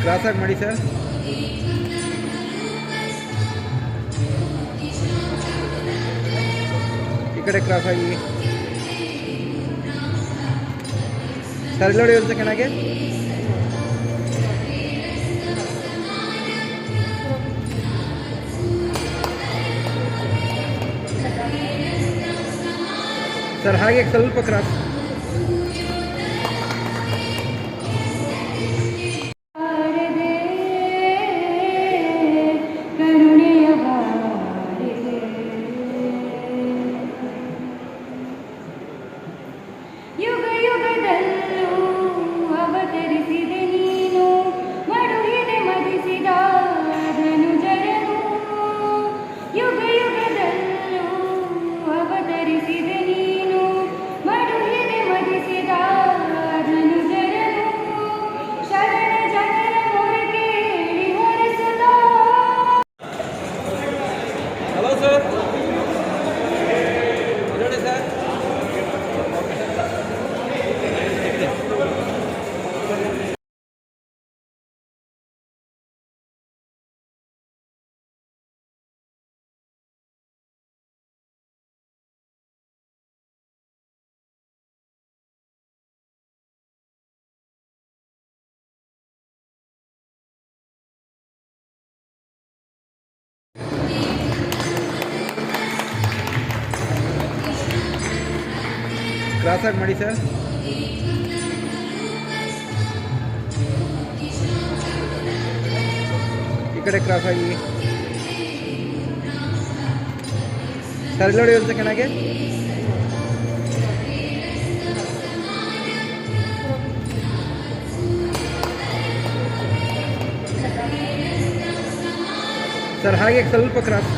ಕ್ರಾಸಾಗಿ ಮಾಡಿ ಸರ್. ಈ ಕಡೆ ಕ್ರಾಸ್ ಆಗಿ ಸರ್. ಇಲ್ಲಿ ನೋಡಿ ಒಂದು ಸೆಕೆಂಡ್ ಹಾಗೆ. ಸರ್ ಹಾಗೆ ಸ್ವಲ್ಪ ಕ್ರಾಸ್. ಯುಗ ಯುಗದಲ್ಲೂ ಅವತರಿಸಿದೆ ನೀನು, ಮಡುಹಿದೆ ಮದಿಸಿದ ಧನುಜರನು. ಯುಗ ಯುಗದಲ್ಲೂ ಅವತರಿಸಿದೆ ನೀನು, ಮಡುಹಿದೆ ಮದಿಸಿದ ಧನುಜರನು. ಶರಣ ಜನರ ಮೊರೆ ಕೇಳಿ ಹೊರಸುತ್ತ. ಹಲೋ ಸರ್, ನೋಡಿ ಸರ್. ಕ್ರಾಸಾಗಿ ಮಾಡಿ ಸರ್. ಈ ಕಡೆ ಕ್ರಾಸ್ ಆಗಿ ಸರ್. ಇಲ್ಲಿ ನೋಡಿ ಒಂದು ಸೆಕೆಂಡ್ ಹಾಗೆ. ಸರ್ ಹಾಗೆ ಸ್ವಲ್ಪ ಕ್ರಾಸ್.